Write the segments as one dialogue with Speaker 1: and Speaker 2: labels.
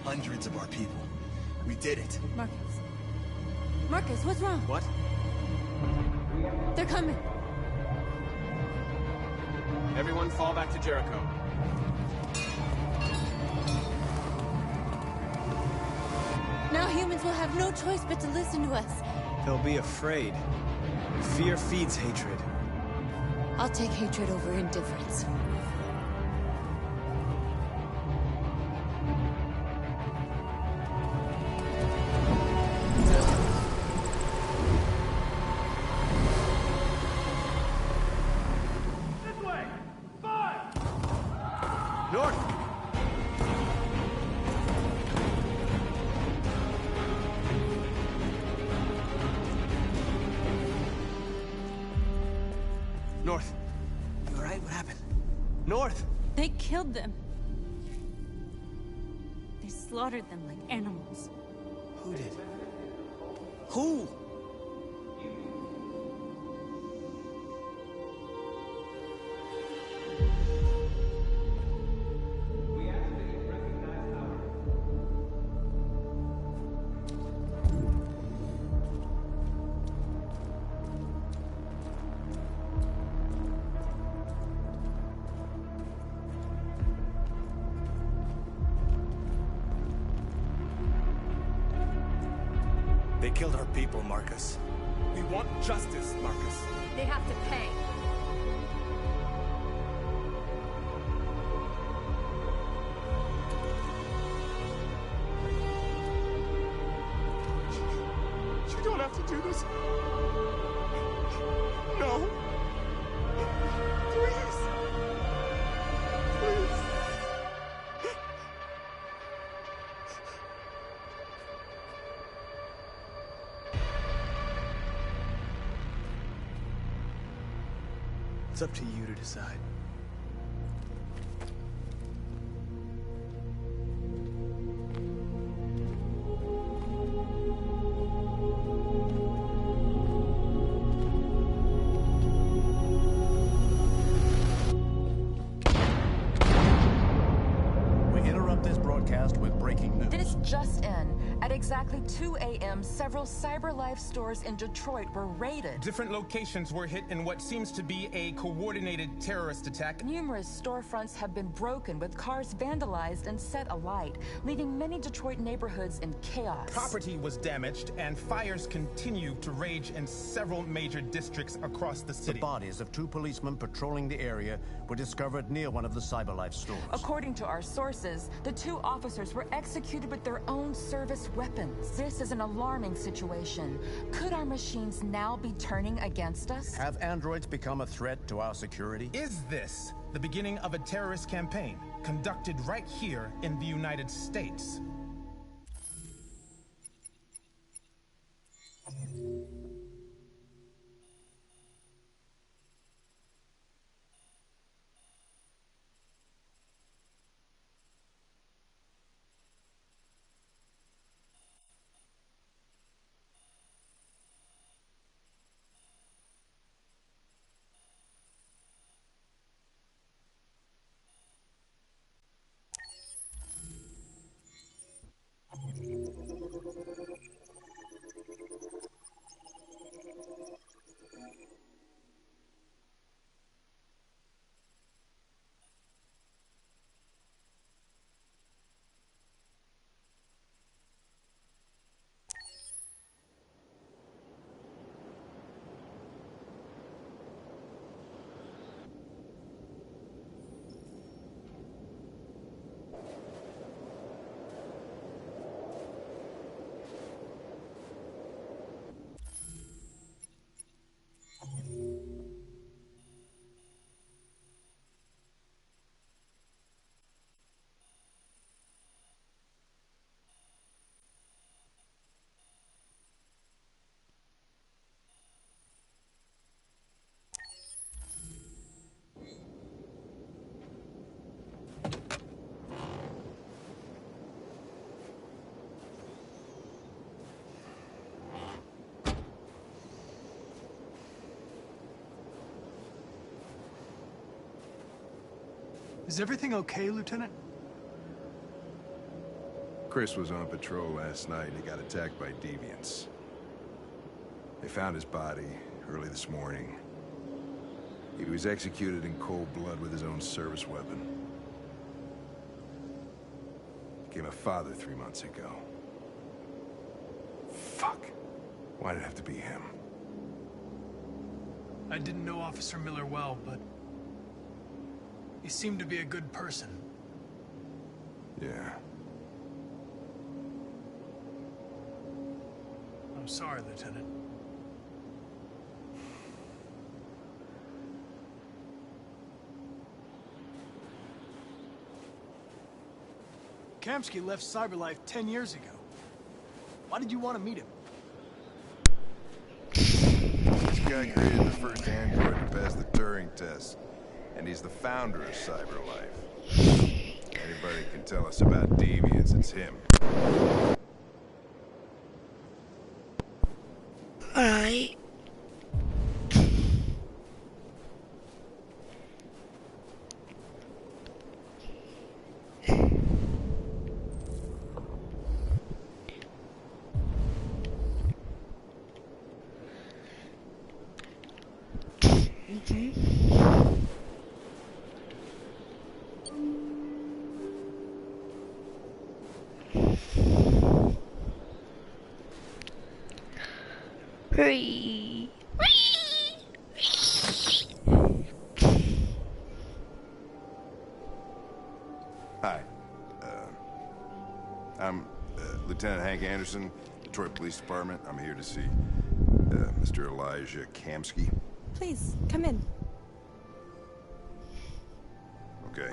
Speaker 1: Hundreds of our people. We did it.
Speaker 2: Marcus. Marcus, what's wrong?
Speaker 1: What?
Speaker 2: They're coming.
Speaker 3: Everyone fall back to Jericho.
Speaker 2: Now humans will have no choice but to listen to us.
Speaker 4: They'll be afraid. Fear feeds hatred.
Speaker 2: I'll take hatred over indifference.
Speaker 4: North. You alright? What happened? North!
Speaker 2: They killed them. They slaughtered them like animals.
Speaker 4: Who did? Who?
Speaker 1: They killed our people, Marcus.
Speaker 3: We want justice, Marcus.
Speaker 2: They have to pay.
Speaker 3: You don't have to do this. No. Please. Please.
Speaker 4: It's up to you to decide.
Speaker 5: We interrupt this broadcast with breaking news.
Speaker 6: This just in. At exactly 2 a.m., several CyberLife stores in Detroit were raided.
Speaker 7: Different locations were hit in what seems to be a coordinated terrorist attack.
Speaker 6: Numerous storefronts have been broken, with cars vandalized and set alight, leaving many Detroit neighborhoods in chaos.
Speaker 7: Property was damaged, and fires continue to rage in several major districts across the
Speaker 5: The
Speaker 7: city.
Speaker 5: bodies of two policemen patrolling the area were discovered near one of the CyberLife stores.
Speaker 6: According to our sources, the two officers were executed with their own service weapons. This is an alarming situation. Could our machines now be turning against us?
Speaker 5: Have androids become a threat to our security?
Speaker 7: Is this the beginning of a terrorist campaign conducted right here in the United States?
Speaker 8: Is everything okay, Lieutenant? Chris was on patrol last night and he got attacked by deviants. They found his body early this morning. He was executed in cold blood with his own service weapon. Became a father 3 months ago. Fuck. Why'd it have to be him?
Speaker 9: I didn't know Officer Miller well, but he seemed to be a good person.
Speaker 8: Yeah.
Speaker 9: I'm sorry, Lieutenant. Kamsky left CyberLife 10 years ago. Why did you want to meet him?
Speaker 8: This guy created the first android to pass the Turing test, and he's the founder of CyberLife. Anybody can tell us about deviants, it's him.
Speaker 10: Alright.
Speaker 8: Hi. I'm Lieutenant Hank Anderson, Detroit Police Department. I'm here to see Mr. Elijah Kamsky.
Speaker 2: Please, come in.
Speaker 8: Okay.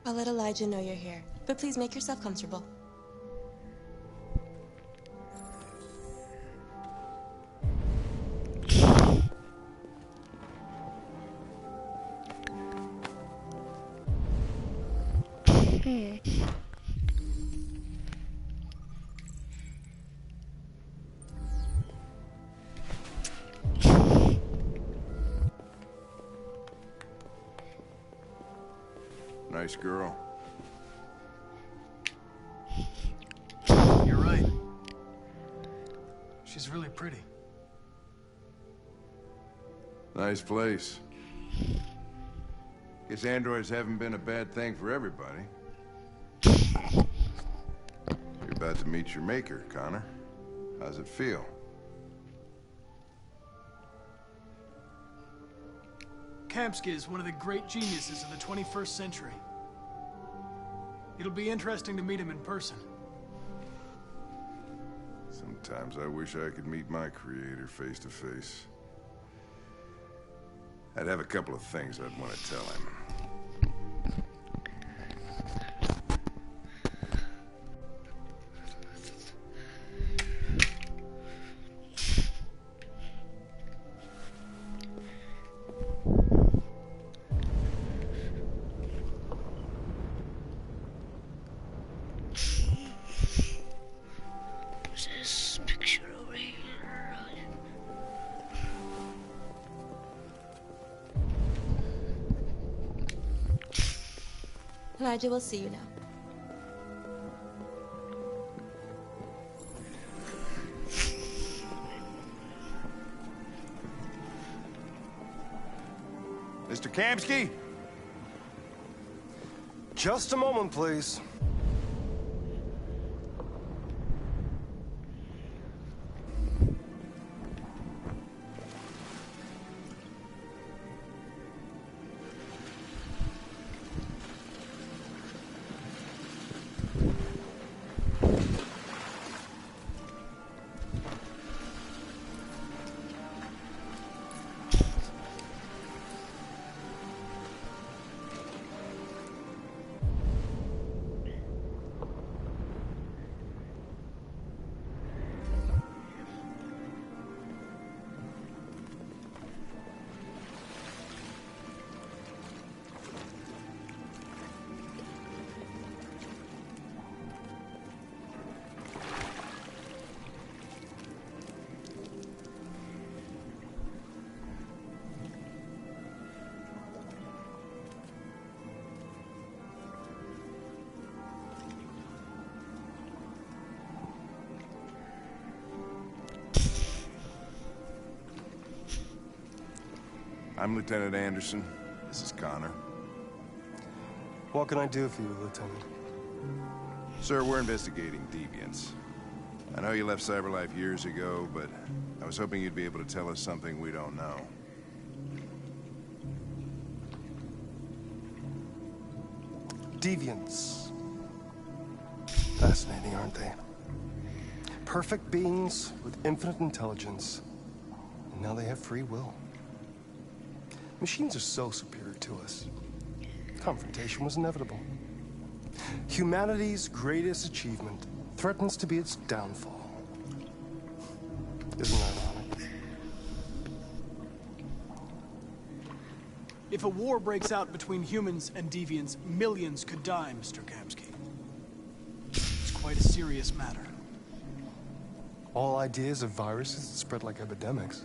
Speaker 2: I'll let Elijah know you're here, but please make yourself comfortable.
Speaker 8: Nice girl.
Speaker 9: You're right. She's really pretty.
Speaker 8: Nice place. Guess androids haven't been a bad thing for everybody. You're about to meet your maker, Connor. How's it feel?
Speaker 9: Kamsky is one of the great geniuses of the 21st century. It'll be interesting to meet him in person.
Speaker 8: Sometimes I wish I could meet my creator face to face. I'd have a couple of things I'd want to tell him.
Speaker 10: This picture over here.
Speaker 2: Elijah will see you now.
Speaker 8: Mr. Kamsky?
Speaker 11: Just a moment, please.
Speaker 8: I'm Lieutenant Anderson. This is Connor.
Speaker 11: What can I do for you, Lieutenant?
Speaker 8: Sir, we're investigating deviants. I know you left CyberLife years ago, but I was hoping you'd be able to tell us something we don't know.
Speaker 11: Deviants. Fascinating, aren't they? Perfect beings with infinite intelligence. And now they have free will. Machines are so superior to us. Confrontation was inevitable. Humanity's greatest achievement threatens to be its downfall. Isn't that ironic?
Speaker 9: If a war breaks out between humans and deviants, millions could die, Mr. Kamsky. It's quite a serious matter.
Speaker 11: All ideas of viruses that spread like epidemics.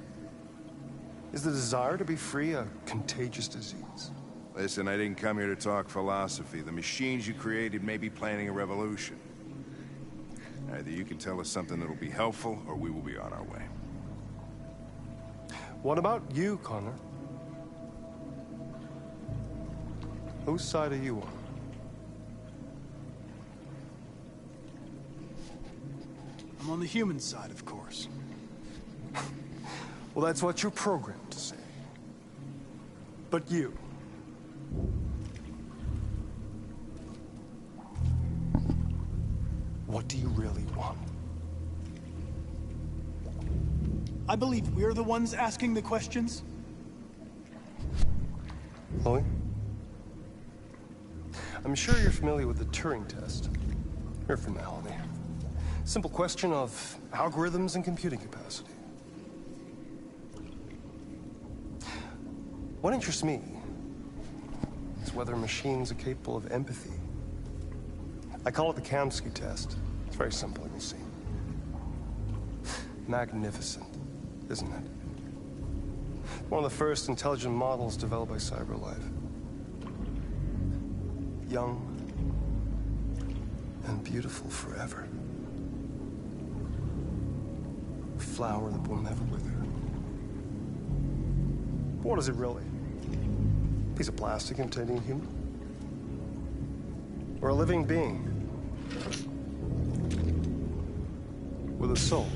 Speaker 11: Is the desire to be free a contagious disease?
Speaker 8: Listen, I didn't come here to talk philosophy. The machines you created may be planning a revolution. Either you can tell us something that'll be helpful, or we will be on our way.
Speaker 11: What about you, Connor? Whose side are you on?
Speaker 9: I'm on the human side, of course.
Speaker 11: Well, that's what you're programmed to say. But you... what do you really want?
Speaker 9: I believe we're the ones asking the questions.
Speaker 11: Chloe? I'm sure you're familiar with the Turing test. Mere formality. Simple question of algorithms and computing capacity. What interests me is whether machines are capable of empathy. I call it the Kamsky test. It's very simple, you'll see. Magnificent, isn't it? One of the first intelligent models developed by CyberLife. Young and beautiful forever. A flower that will never wither. But what is it really? A piece of plastic containing a human? Or a living being? With a soul?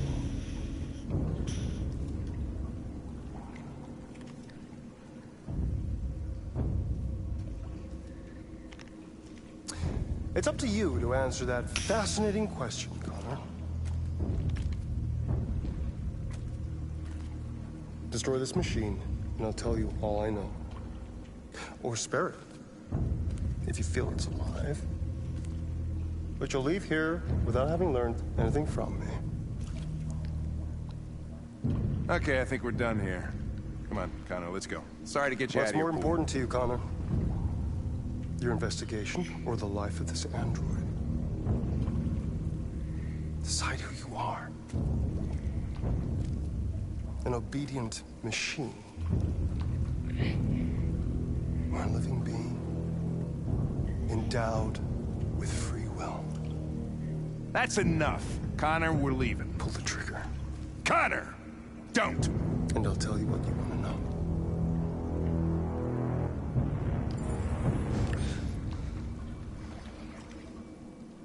Speaker 11: It's up to you to answer that fascinating question, Connor. Destroy this machine, and I'll tell you all I know. Or spare it, if you feel it's alive. But you'll leave here without having learned anything from me.
Speaker 8: Okay, I think we're done here. Come on, Connor, let's go. Sorry to get you out of here.
Speaker 11: What's more important to you, Connor? Your investigation or the life of this android? Decide who you are. An obedient machine. Or a living being endowed with free will.
Speaker 8: That's enough. Connor, we're leaving.
Speaker 11: Pull the trigger.
Speaker 8: Connor! Don't!
Speaker 11: And I'll tell you what you want to know.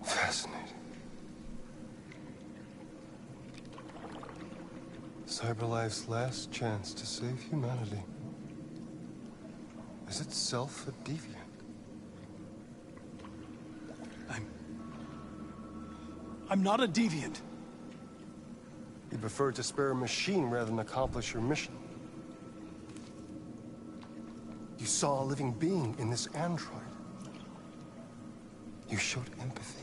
Speaker 11: Fascinating. CyberLife's last chance to save humanity is itself a deviant.
Speaker 9: I'm not a deviant.
Speaker 11: You prefer to spare a machine rather than accomplish your mission. You saw a living being in this android. You showed empathy.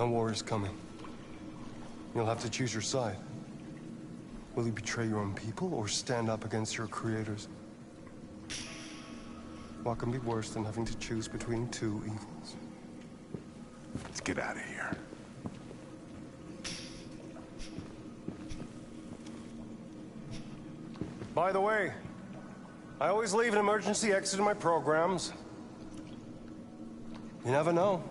Speaker 11: A war is coming. You'll have to choose your side. Will you betray your own people or stand up against your creators? What can be worse than having to choose between two evils?
Speaker 8: Let's get out of here.
Speaker 11: By the way, I always leave an emergency exit in my programs. You never know.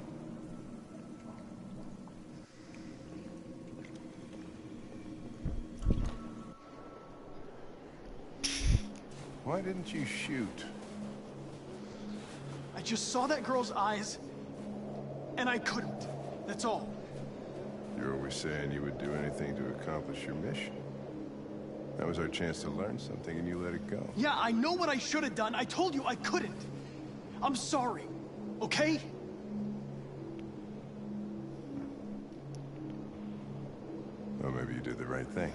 Speaker 8: Why didn't you shoot?
Speaker 9: I just saw that girl's eyes, and I couldn't. That's all.
Speaker 8: You're always saying you would do anything to accomplish your mission. That was our chance to learn something, and you let it go.
Speaker 9: Yeah, I know what I should have done. I told you I couldn't. I'm sorry, okay?
Speaker 8: Well, maybe you did the right thing.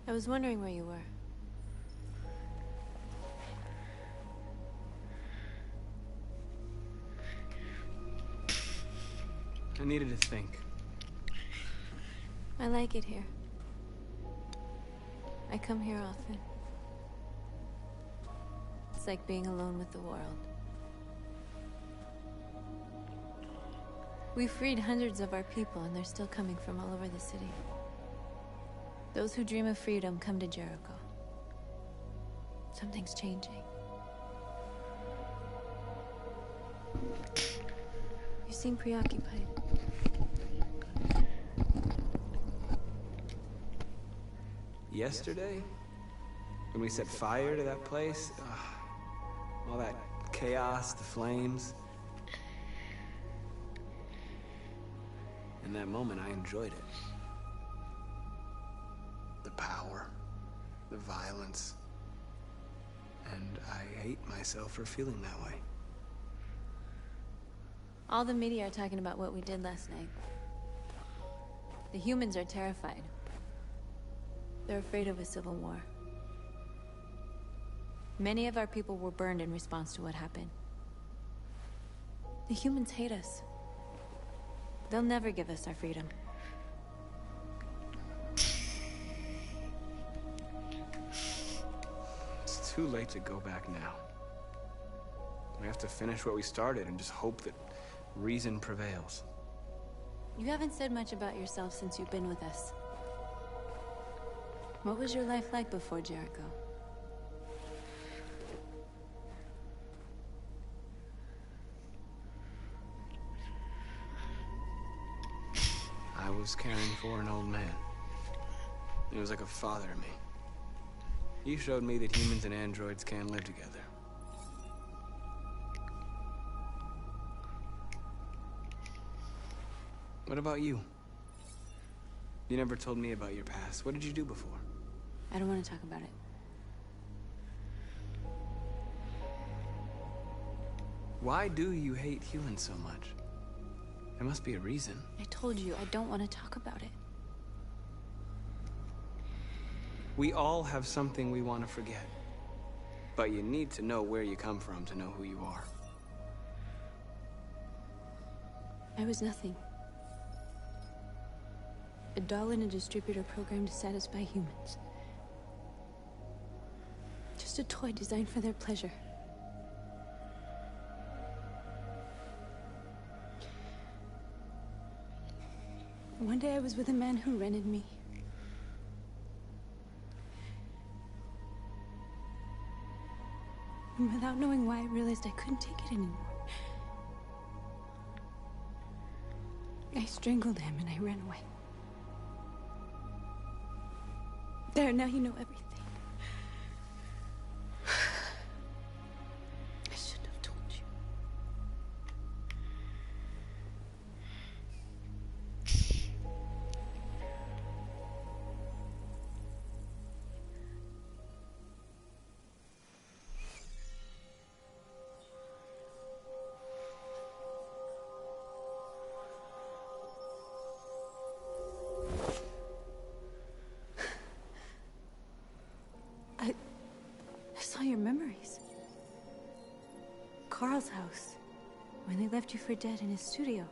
Speaker 2: I was wondering where you were.
Speaker 12: I needed to think.
Speaker 2: I like it here. I come here often. It's like being alone with the world. We freed hundreds of our people, and they're still coming from all over the city. Those who dream of freedom come to Jericho. Something's changing. You seem preoccupied.
Speaker 12: Yesterday? When we set fire to that place? All that chaos, the flames. In that moment, I enjoyed it. The power, the violence. And I hate myself for feeling that way.
Speaker 2: All the media are talking about what we did last night. The humans are terrified. They're afraid of a civil war. Many of our people were burned in response to what happened. The humans hate us. They'll never give us our freedom.
Speaker 12: It's too late to go back now. We have to finish what we started and just hope that reason prevails.
Speaker 2: You haven't said much about yourself since you've been with us. What was your life like before Jericho?
Speaker 12: I was caring for an old man. He was like a father to me. He showed me that humans and androids can live together. What about you? You never told me about your past. What did you do before?
Speaker 2: I don't want to talk about it.
Speaker 12: Why do you hate humans so much? There must be a reason.
Speaker 2: I told you, I don't want to talk about it.
Speaker 12: We all have something we want to forget. But you need to know where you come from to know who you are.
Speaker 2: I was nothing. A doll in a distributor program to satisfy humans. Just a toy designed for their pleasure. One day I was with a man who rented me. And without knowing why, I realized I couldn't take it anymore. I strangled him and I ran away. There, now you know everything. I shouldn't have told you. I saw your memories. Carl's house, when they left you for dead in his studio.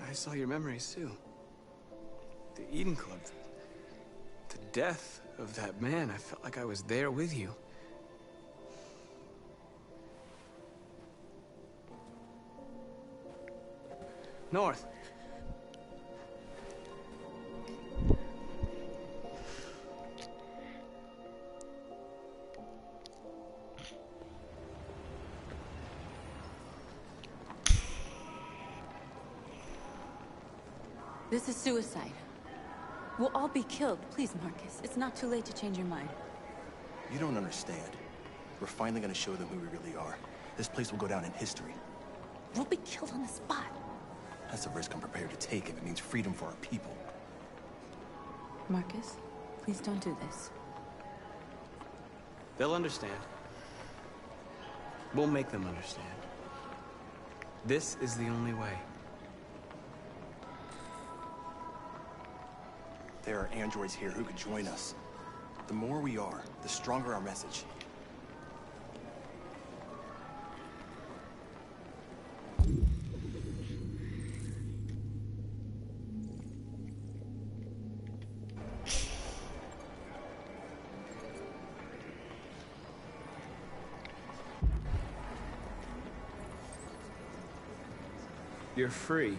Speaker 12: I saw your memories too. The Eden Club. The death of that man. I felt like I was there with you. North.
Speaker 2: This is suicide. We'll all be killed. Please, Marcus. It's not too late to change your mind.
Speaker 1: You don't understand. We're finally gonna show them who we really are. This place will go down in history.
Speaker 2: We'll be killed on the spot.
Speaker 1: That's a risk I'm prepared to take if it means freedom for our people.
Speaker 2: Marcus, please don't do this.
Speaker 12: They'll understand. We'll make them understand. This is the only way.
Speaker 1: There are androids here who could join us. The more we are, the stronger our message.
Speaker 12: You're free.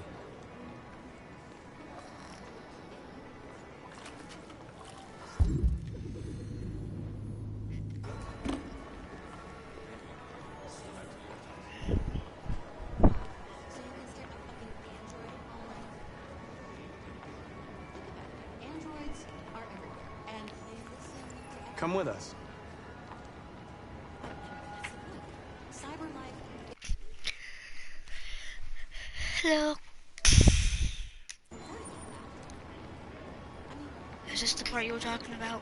Speaker 12: Come with us.
Speaker 10: Hello. Is this the part you were talking about?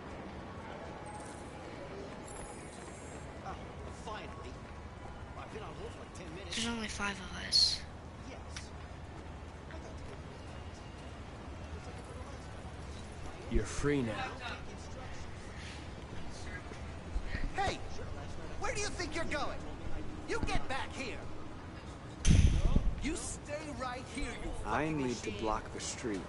Speaker 5: Finally. I've been on hold for like 10 minutes.
Speaker 10: There's only 5 of us.
Speaker 12: You're free now.
Speaker 5: Hey! Where do you think you're going? You get back here! You stay right here, you
Speaker 12: I need to block the street.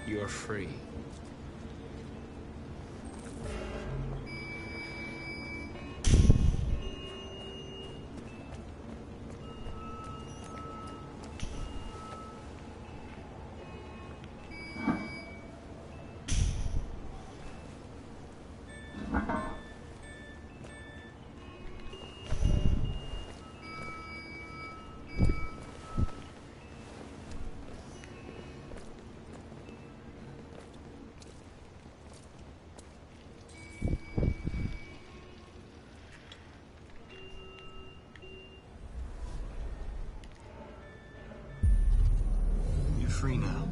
Speaker 12: You're free. free now.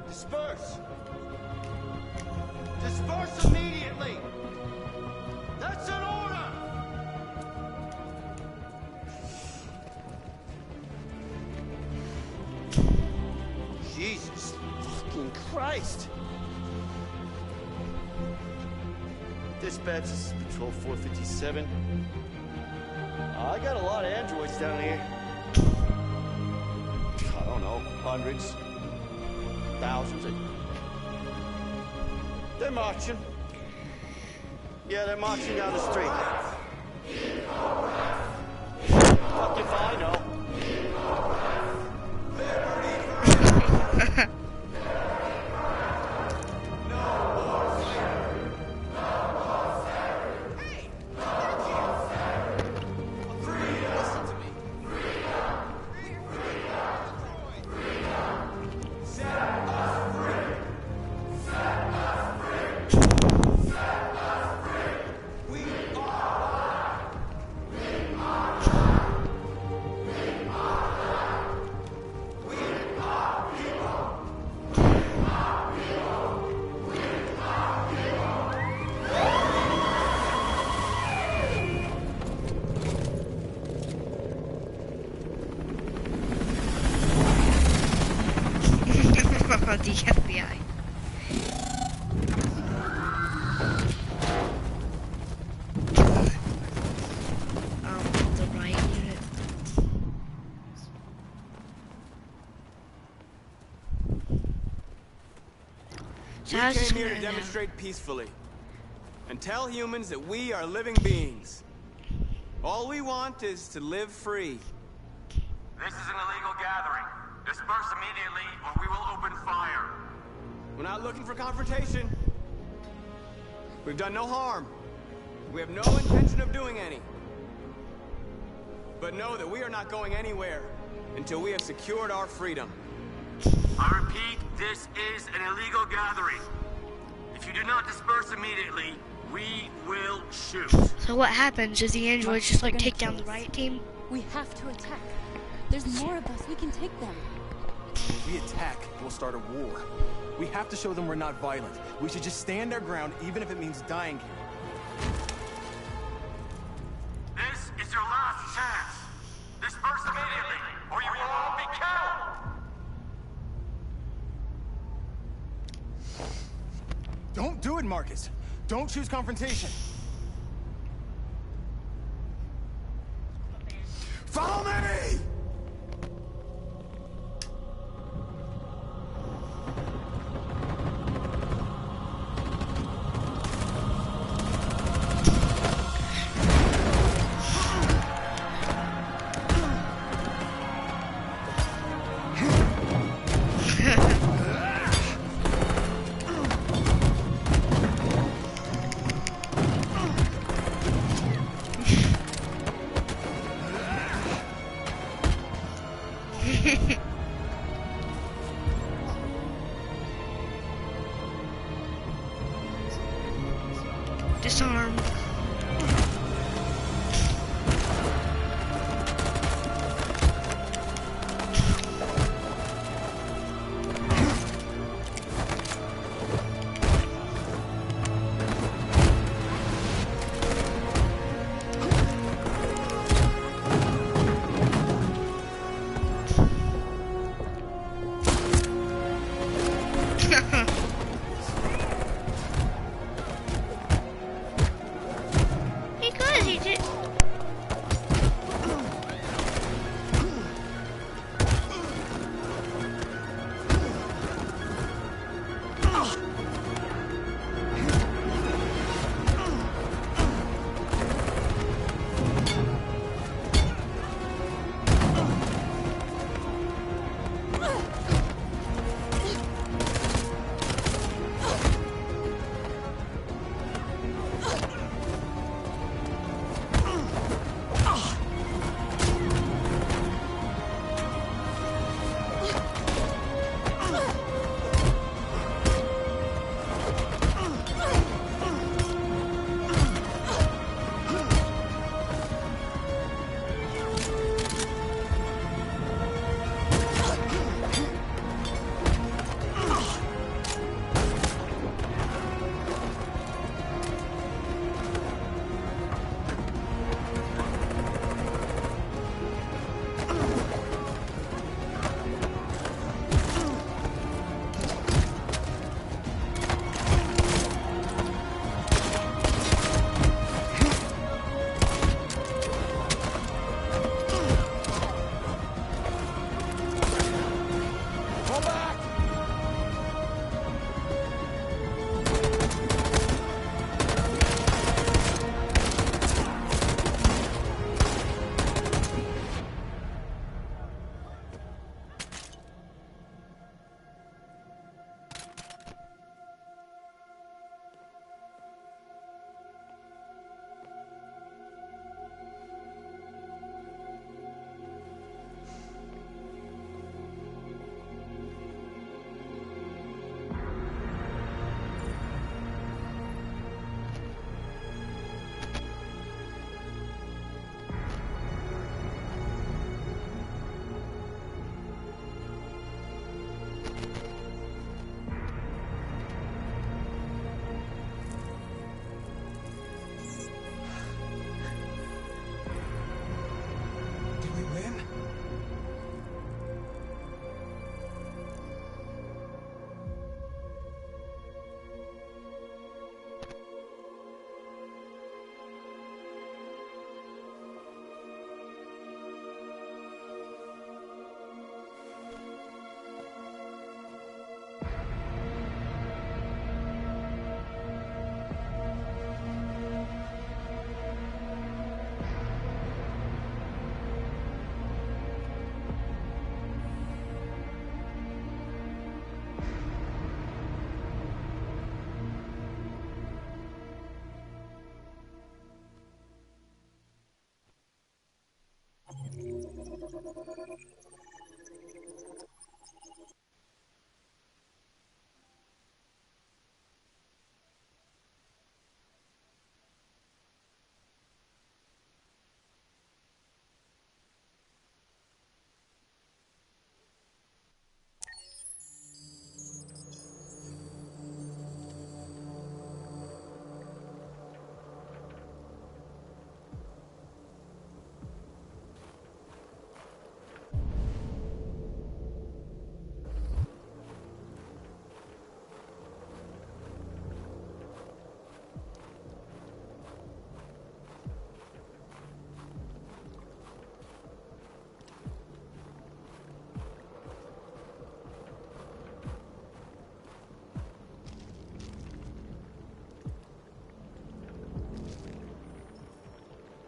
Speaker 5: Disperse! Disperse immediately! That's an order! Jesus fucking Christ! Dispatch, this is Patrol 457. I got a lot of androids down here. I don't know, hundreds. Thousands. They're marching. Yeah, they're marching down the street. Fuck if I know.
Speaker 10: The FBI. The riot unit.
Speaker 12: We came here to demonstrate peacefully and tell humans that we are living beings. All we want is to live free.
Speaker 13: This is an illegal gathering. Disperse immediately, or we will open fire.
Speaker 12: We're not looking for confrontation. We've done no harm. We have no intention of doing any. But know that we are not going anywhere until we have secured our freedom.
Speaker 13: I repeat, this is an illegal gathering. If you do not disperse immediately, we will shoot.
Speaker 10: So what happens is the androids just like take down the riot team?
Speaker 2: We have to attack. There's more of us. We can take them.
Speaker 1: If we attack, we'll start a war. We have to show them we're not violent. We should just stand our ground, even if it means dying here.
Speaker 13: This is your last chance. Disperse immediately, or you will all be killed.
Speaker 1: Don't do it, Marcus. Don't choose confrontation.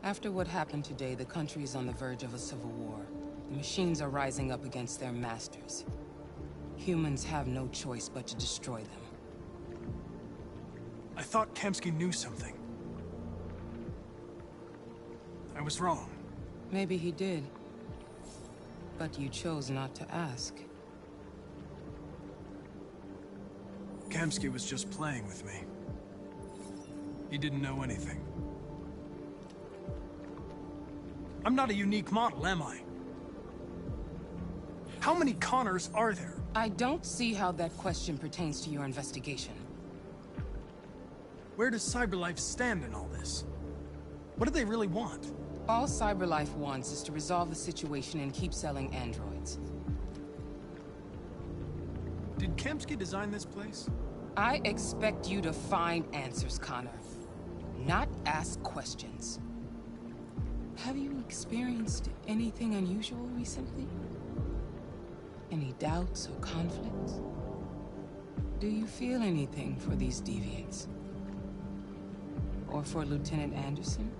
Speaker 14: After what happened today, the country is on the verge of a civil war. The machines are rising up against their masters. Humans have no choice but to destroy them.
Speaker 9: I thought Kamsky knew something. I was wrong.
Speaker 14: Maybe he did. But you chose not to ask.
Speaker 9: Kamsky was just playing with me. He didn't know anything. I'm not a unique model, am I? How many Connors are there?
Speaker 14: I don't see how that question pertains to your investigation.
Speaker 9: Where does CyberLife stand in all this? What do they really want?
Speaker 14: All CyberLife wants is to resolve the situation and keep selling androids.
Speaker 9: Did Kamsky design this place?
Speaker 14: I expect you to find answers, Connor. Not ask questions. Have you experienced anything unusual recently? Any doubts or conflicts? Do you feel anything for these deviants? Or for Lieutenant Anderson?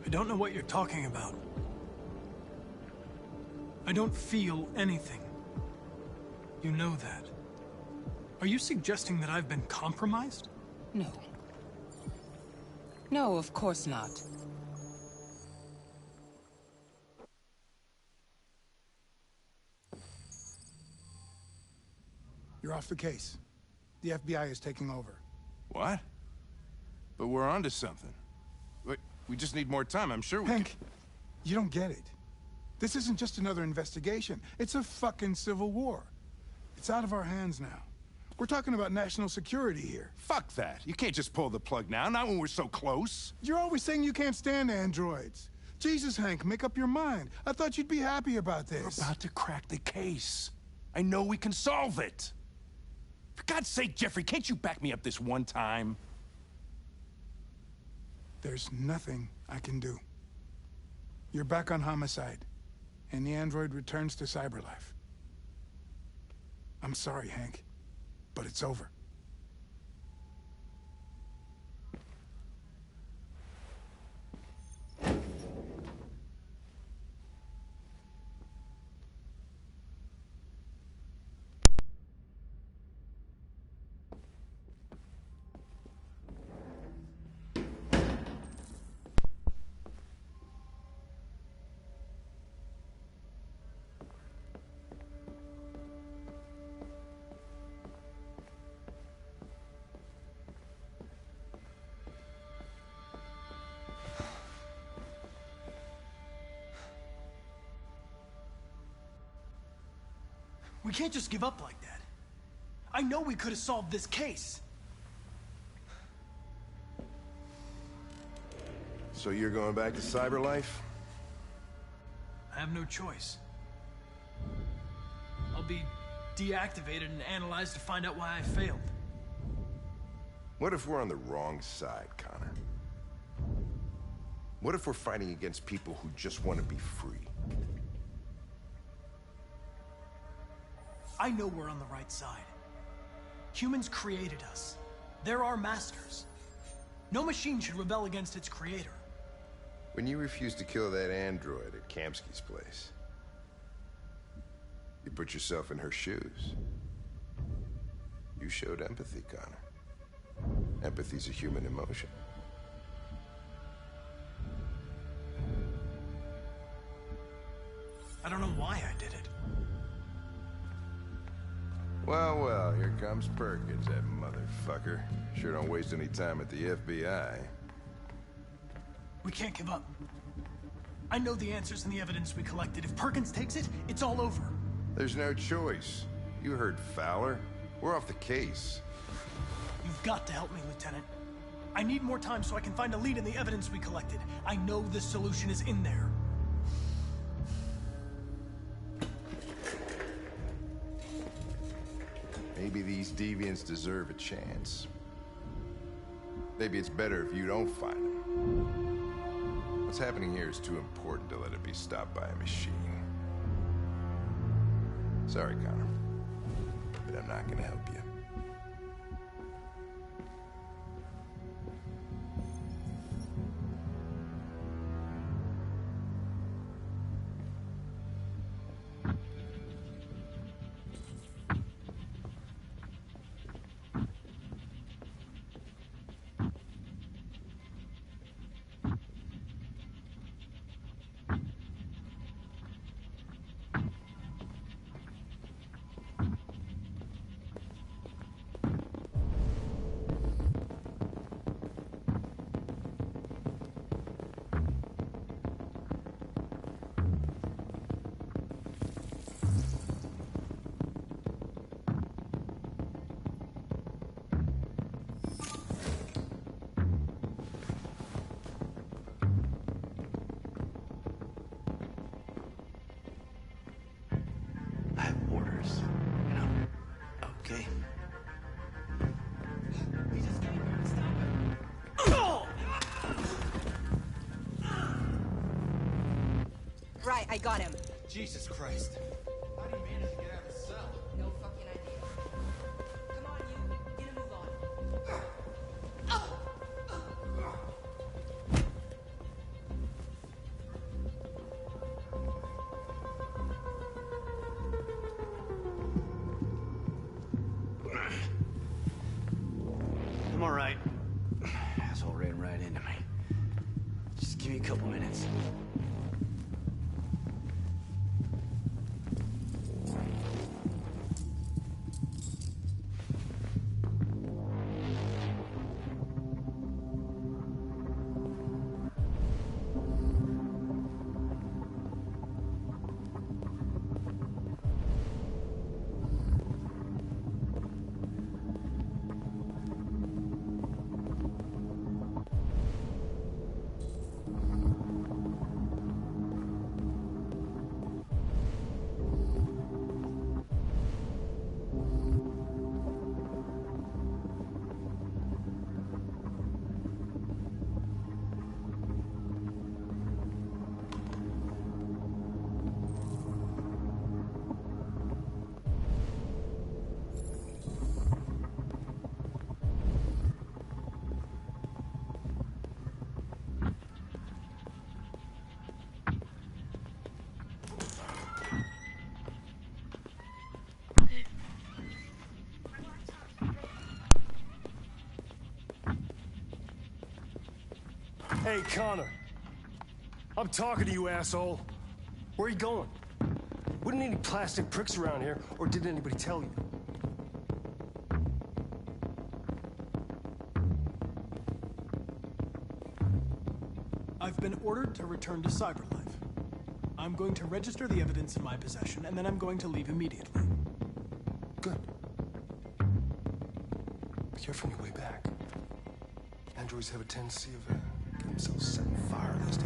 Speaker 9: I don't know what you're talking about. I don't feel anything. You know that. Are you suggesting that I've been compromised?
Speaker 14: No. No, of course not.
Speaker 15: You're off the case. The FBI is taking over.
Speaker 3: What? But we're onto something. We just need more time, I'm sure we
Speaker 15: Hank, you don't get it. This isn't just another investigation. It's a fucking civil war. It's out of our hands now. We're talking about national security here.
Speaker 3: Fuck that. You can't just pull the plug now, not when we're so close.
Speaker 15: You're always saying you can't stand androids. Jesus, Hank, make up your mind. I thought you'd be happy about this.
Speaker 3: We're about to crack the case. I know we can solve it. For God's sake, Jeffrey, can't you back me up this one time?
Speaker 15: There's nothing I can do. You're back on homicide, and the android returns to CyberLife. I'm sorry, Hank, but it's over.
Speaker 9: We can't just give up like that. I know we could have solved this case.
Speaker 8: So you're going back to CyberLife?
Speaker 9: I have no choice. I'll be deactivated and analyzed to find out why I failed.
Speaker 8: What if we're on the wrong side, Connor? What if we're fighting against people who just want to be free?
Speaker 9: I know we're on the right side. Humans created us. They're our masters. No machine should rebel against its creator.
Speaker 8: When you refused to kill that android at Kamsky's place, you put yourself in her shoes. You showed empathy, Connor. Empathy's a human emotion.
Speaker 9: I don't know why I did it.
Speaker 8: Well, well, here comes Perkins, that motherfucker. Sure don't waste any time at the FBI.
Speaker 9: We can't give up. I know the answers and the evidence we collected. If Perkins takes it, it's all over.
Speaker 8: There's no choice. You heard Fowler. We're off the case.
Speaker 9: You've got to help me, Lieutenant. I need more time so I can find a lead in the evidence we collected. I know the solution is in there.
Speaker 8: Maybe these deviants deserve a chance. Maybe it's better if you don't find them. What's happening here is too important to let it be stopped by a machine. Sorry, Connor, but I'm not gonna help you.
Speaker 16: Right, I got him.
Speaker 5: Jesus Christ. How do you manage to get out of the cell?
Speaker 16: No fucking idea. Come on, you. Get a move on.
Speaker 12: I'm all right. Asshole ran right into me. Just give me a couple minutes.
Speaker 17: Hey, Connor. I'm talking to you, asshole. Where are you going? Wouldn't any plastic pricks around here, or did anybody tell you?
Speaker 9: I've been ordered to return to Cyberlife. I'm going to register the evidence in my possession, and then I'm going to leave immediately.
Speaker 11: Good. Be careful on your way back. Androids have a tendency of getting themselves set on fire these days.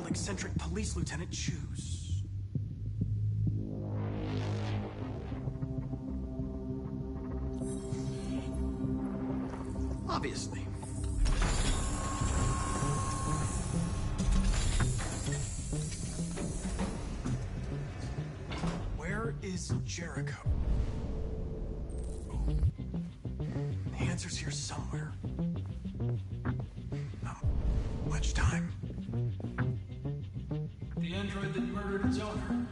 Speaker 9: old eccentric police lieutenant choose? Obviously. Where is Jericho? The answer's here somewhere. Not much time. The android that murdered its owner.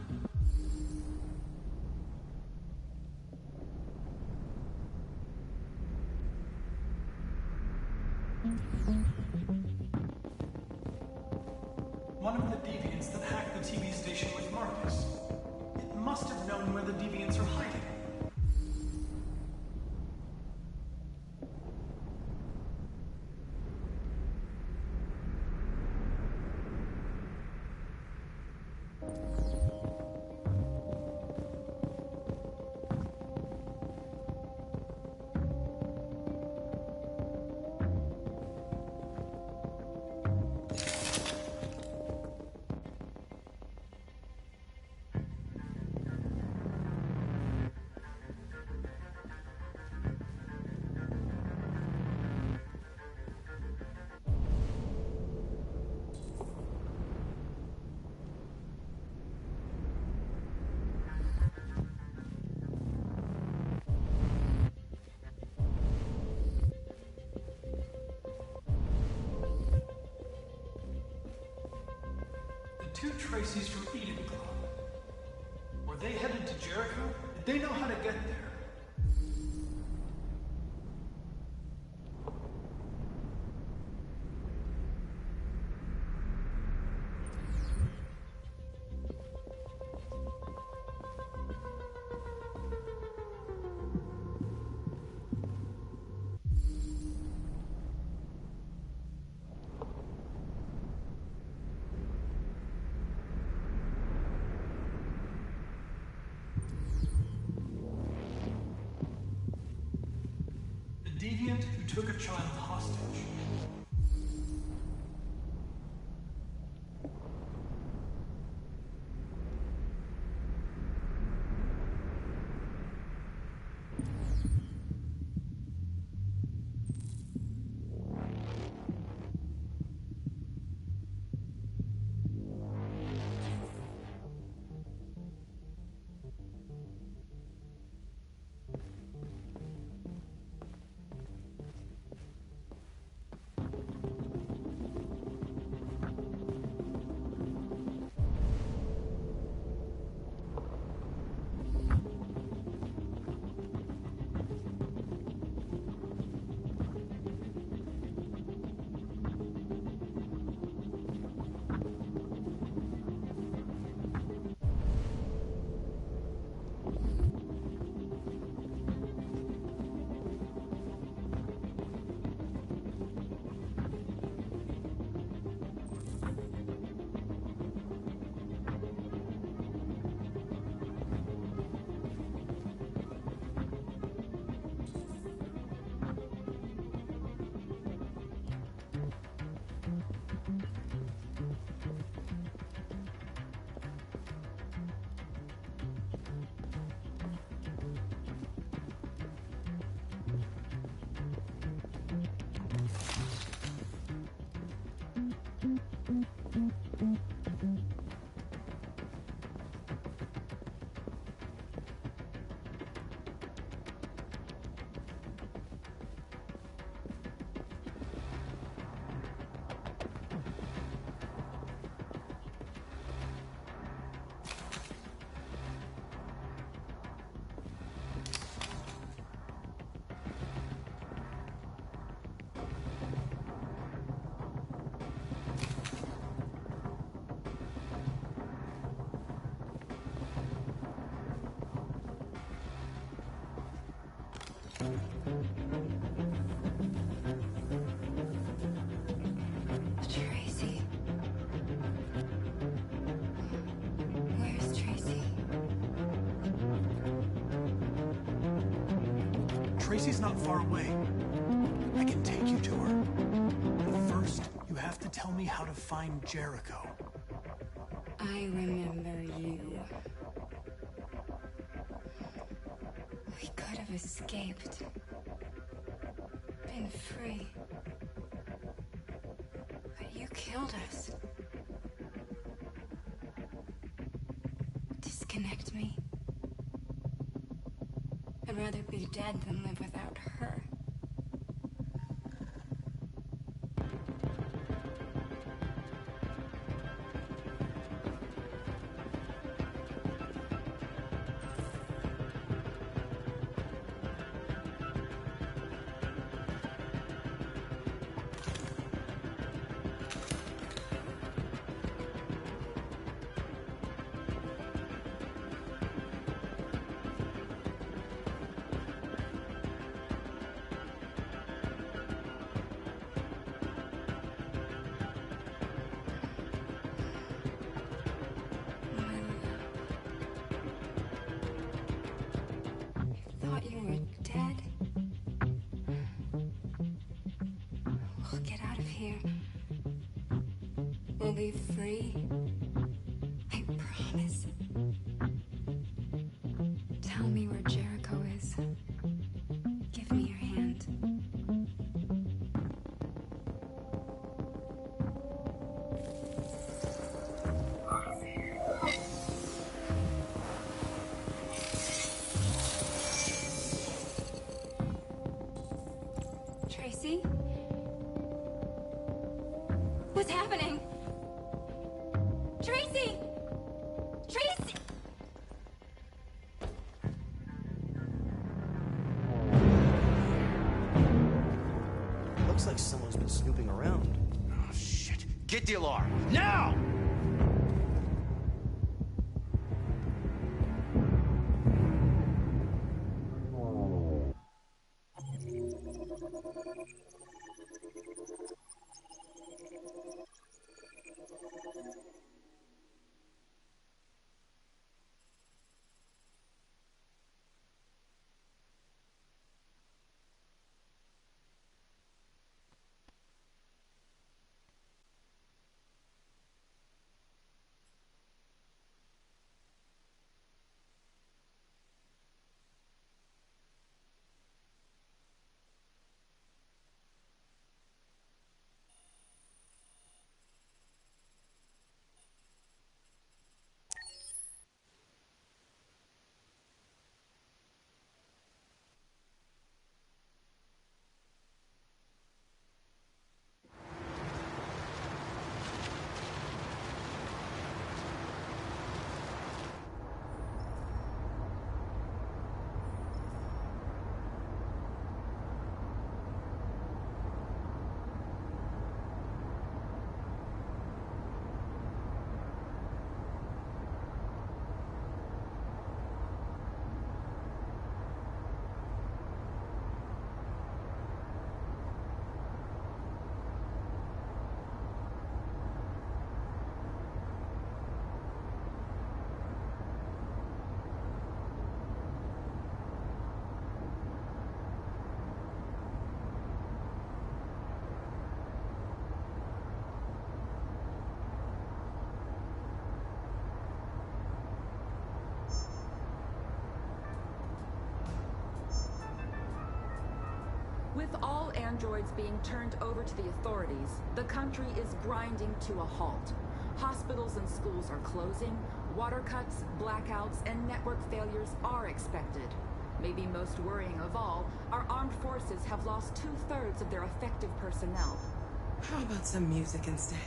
Speaker 9: One of the deviants that hacked the TV station with Marcus. It must have known where the deviants are hiding. Two Tracy's from Eden Club. Were they headed to Jericho? Did they know how to get there? Deviant who took a child hostage.
Speaker 2: Tracy. Where's Tracy?
Speaker 9: Tracy's not far away. I can take you to her. But first, you have to tell me how to find Jericho.
Speaker 18: I remember you. We could have escaped. Been free. But you killed us. Disconnect me. I'd rather be dead than live without her. Thought you were dead. We'll get out of here. We'll be free. I promise. Tell me where Jericho is. Give me your hand. Tracy? What's happening? Tracy! Tracy!
Speaker 19: Looks like someone's been snooping around.
Speaker 5: Oh, shit. Get the alarm. Now!
Speaker 6: With all androids being turned over to the authorities, the country is grinding to a halt. Hospitals and schools are closing, water cuts, blackouts, and network failures are expected. Maybe most worrying of all, our armed forces have lost 2/3 of their effective personnel.
Speaker 14: How about some music instead?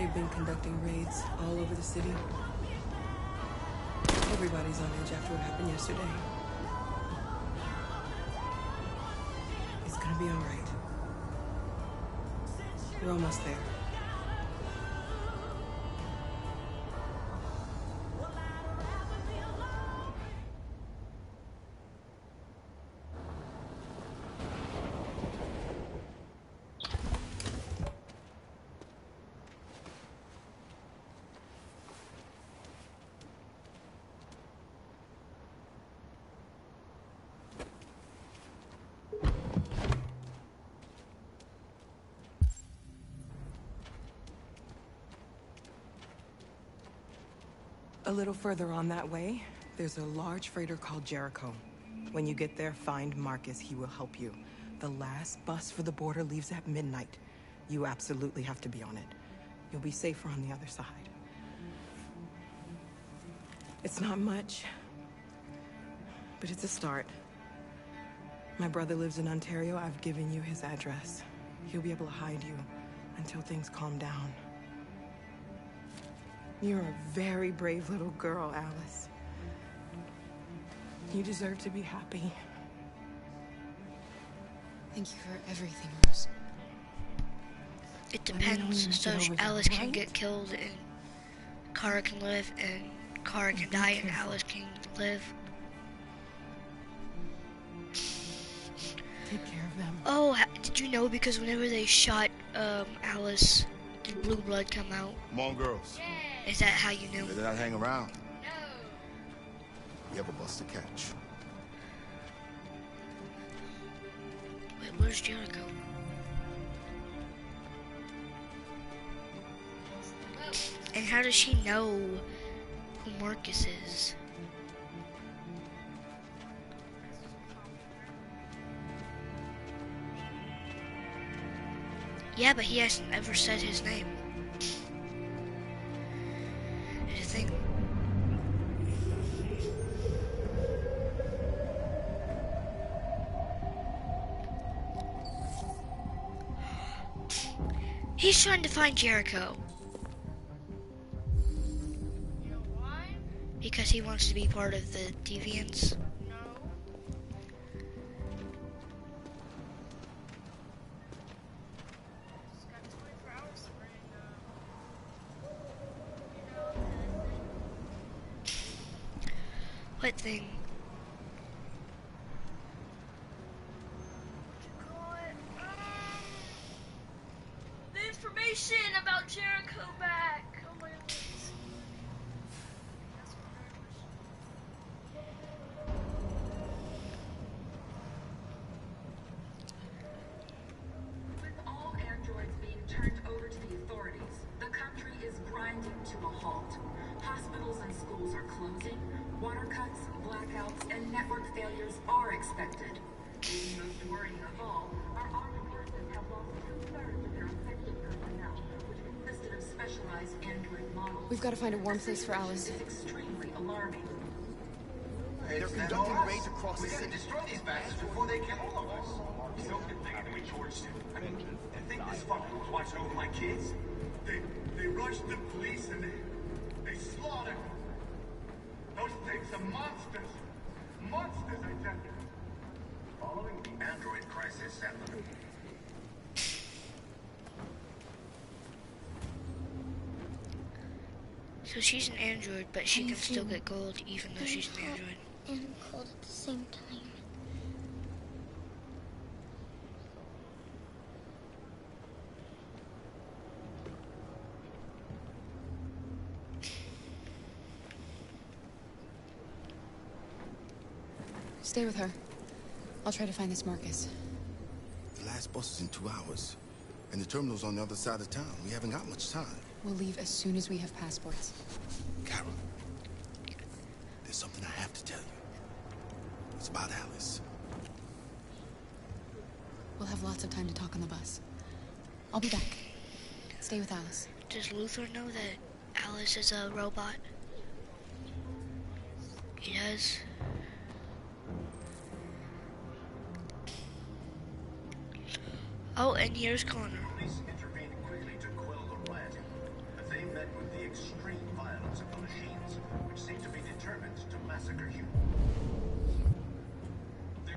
Speaker 14: They've been conducting raids all over the city. Everybody's on edge after what happened yesterday. It's gonna be all right. We're almost there. A little further on that way, there's a large freighter called Jericho. When you get there, find Marcus. He will help you. The last bus for the border leaves at midnight. You absolutely have to be on it. You'll be safer on the other side. It's not much, but it's a start. My brother lives in Ontario. I've given you his address. He'll be able to hide you until things calm down. You're a very brave little girl, Alice. You deserve to be happy.
Speaker 18: Thank you for everything, Rose.
Speaker 10: It depends. So Alice can get killed and Kara can live, and Kara can die and Alice can live.
Speaker 14: Take care of them.
Speaker 10: Oh, did you know? Because whenever they shot Alice, did blue blood come out?
Speaker 20: Come on, girls.
Speaker 10: Is that how you knew?
Speaker 20: Better not hang around. No. You have a bus to catch.
Speaker 10: Wait, where's Jericho? And how does she know who Marcus is? Yeah, but he hasn't ever said his name. Did you think? He's trying to find Jericho.
Speaker 18: You know why?
Speaker 10: Because he wants to be part of the Deviants.
Speaker 18: No. Just got 24 hours to bring,
Speaker 10: What thing?
Speaker 18: the information about Jericho back. Oh my goodness.
Speaker 6: With all androids being turned over to the authorities, the country is grinding to a halt. Hospitals and schools are closing. Water cuts, blackouts, and network failures are expected. The most worrying of all, our armed forces have lost 2/3 of their effective personnel, which consisted of specialized android models.
Speaker 18: We've got to find a warm place for Alice.
Speaker 6: This is extremely alarming.
Speaker 5: They're conducting raids across the city.
Speaker 13: Destroy these bastards before they kill all of us. So good thing we torched him. I mean, I think this fucker was watching over my kids. They rushed the police and they slaughtered them. Those things are monsters. Monsters, I tell you. Following the android crisis and the...
Speaker 10: So she's an android, but she can still get gold even though she's an android.
Speaker 18: And cold at the same time. Stay with her. I'll try to find this Marcus.
Speaker 20: The last bus is in 2 hours. And the terminal's on the other side of town. We haven't got much time.
Speaker 18: We'll leave as soon as we have passports.
Speaker 20: Kara, there's something I have to tell you. It's about Alice.
Speaker 18: We'll have lots of time to talk on the bus. I'll be back. Stay with Alice.
Speaker 10: Does Luthor know that Alice is a robot? He does. Oh, and here's Connor.
Speaker 13: Police intervened quickly to quell the riot. extreme violence of the machines, which seem to be determined to massacre humans. There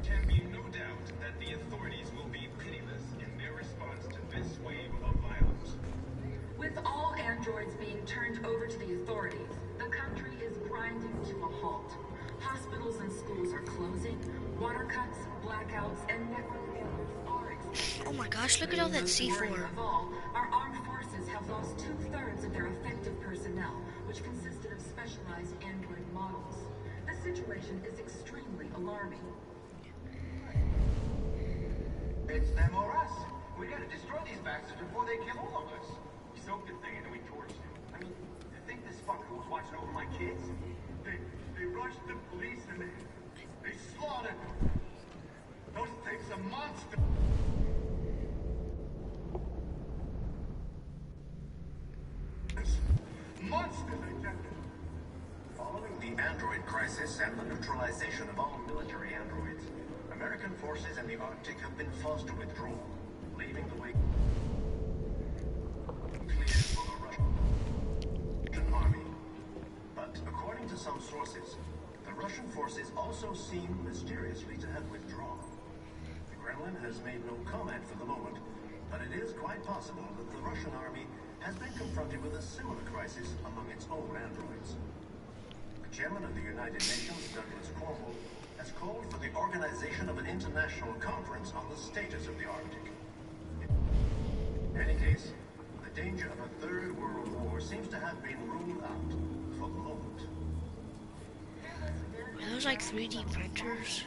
Speaker 13: can be no doubt that the authorities will be pitiless in their response to this wave of violence.
Speaker 6: With all androids being turned over to the authorities, the country is grinding to a halt. Hospitals and schools are closing. Water cuts, blackouts, and network failures are experienced.
Speaker 10: Oh my gosh, look at all that C4.
Speaker 6: Of all, our armed forces have lost 2/3 of their effective personnel, which consisted of specialized android models. The situation is extremely alarming.
Speaker 13: It's them or us. We gotta destroy these bastards before they kill all of us. We soaked the thing and then we torched it. I mean, to think this fucker was watching over my kids? They rushed the police and they slaughtered them. Those things are monsters. Monsters, I tell you. Following the android crisis and the neutralization of all military androids, American forces in the Arctic have been forced to withdraw, leaving the way clear for the Russian army. But according to some sources, the Russian forces also seem mysteriously to have withdrawn. The Kremlin has made no comment for the moment, but it is quite possible that the Russian army has been confronted with a similar crisis among its own androids. The chairman of the United Nations, Douglas Cornwall, has called for the organization of an international conference on the status of the Arctic. In any case, the danger of a third world war seems to have been ruled out for the moment.
Speaker 10: Are those like 3D printers?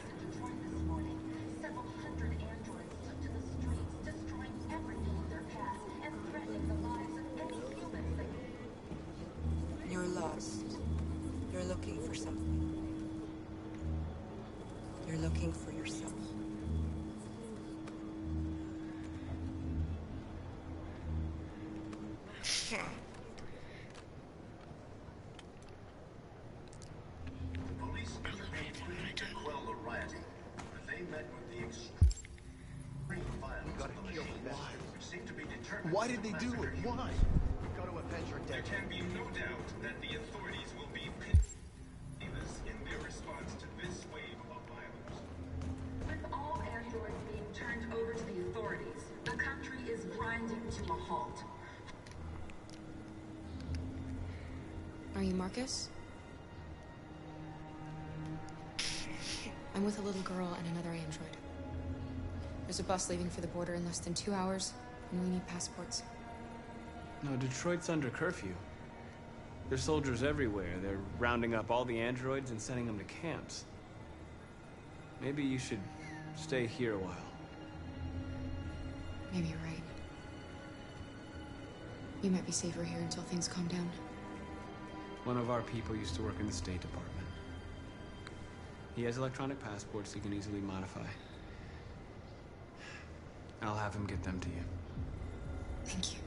Speaker 6: Several hundred androids took to the streets, destroying everything in their path and threatening the lives of any humans they...
Speaker 14: You're lost. You're looking for something. You're looking for yourself.
Speaker 13: Police intervened to quell the rioting, but they met with the extreme violence of the machines, which seemed to be determined.
Speaker 20: Why did they do it? Why?
Speaker 13: We've got to avenge our dead. There can be no doubt that the authorities will be pitiless in their response to this wave of violence.
Speaker 6: With all androids being turned over to the authorities, the country is grinding to a halt.
Speaker 21: Are you Marcus? I'm with a little girl and another android. There's a bus leaving for the border in less than 2 hours, and we need passports.
Speaker 12: No, Detroit's under curfew. There's soldiers everywhere. They're rounding up all the androids and sending them to camps. Maybe you should stay here a while.
Speaker 21: Maybe you're right. You might be safer here until things calm down.
Speaker 12: One of our people used to work in the State Department. He has electronic passports he can easily modify. I'll have him get them to you.
Speaker 21: Thank you.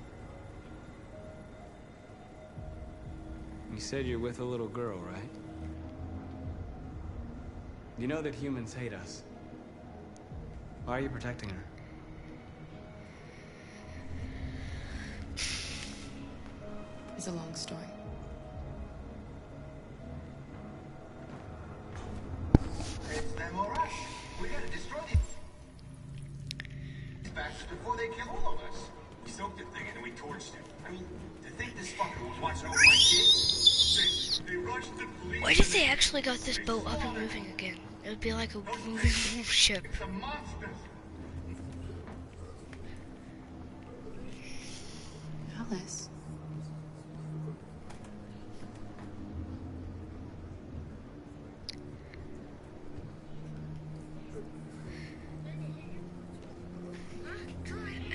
Speaker 12: You said you're with a little girl, right? You know that humans hate us. Why are you protecting her?
Speaker 21: It's a long story.
Speaker 13: It's them or us. We gotta destroy these bastards before they kill all of us. We soaked the thing and then we torched it. I mean, to think this fucker was watching over my kids? They rushed the police.
Speaker 10: What if they actually got this boat up and moving again? It would be like a moving ship.
Speaker 13: It's a monster.
Speaker 21: Alice.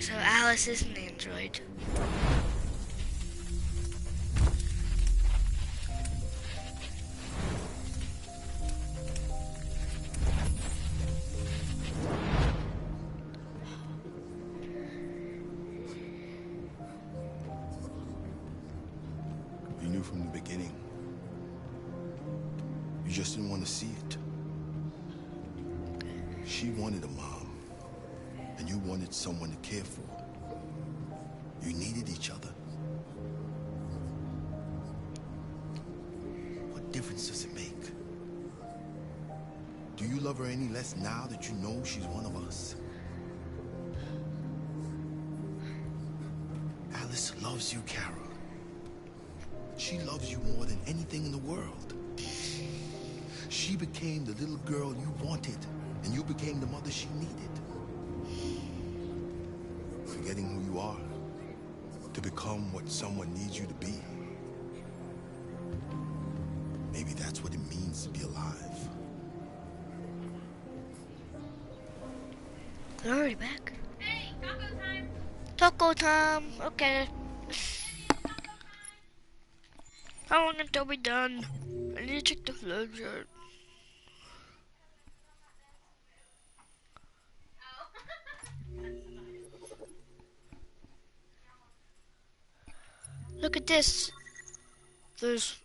Speaker 10: So Alice is an android.
Speaker 20: You knew from the beginning. You just didn't want to see it. She wanted a mom, and you wanted someone to care for. You needed each other. difference does it make? Do you love her any less now that you know she's one of us? Alice loves you, Kara. She loves you more than anything in the world. She became the little girl you wanted, and you became the mother she needed. Forgetting who you are to become what someone needs you to be. Maybe that's what it means to be alive.
Speaker 10: They're already back. Hey, taco time. Taco time. Okay. How long until we're done? I need to check the flood chart. Look at this. There's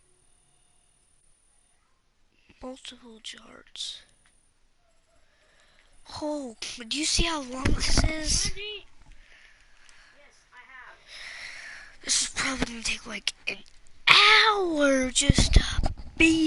Speaker 10: multiple charts. Oh, but do you see how long this is? This is probably gonna take like an hour just to beat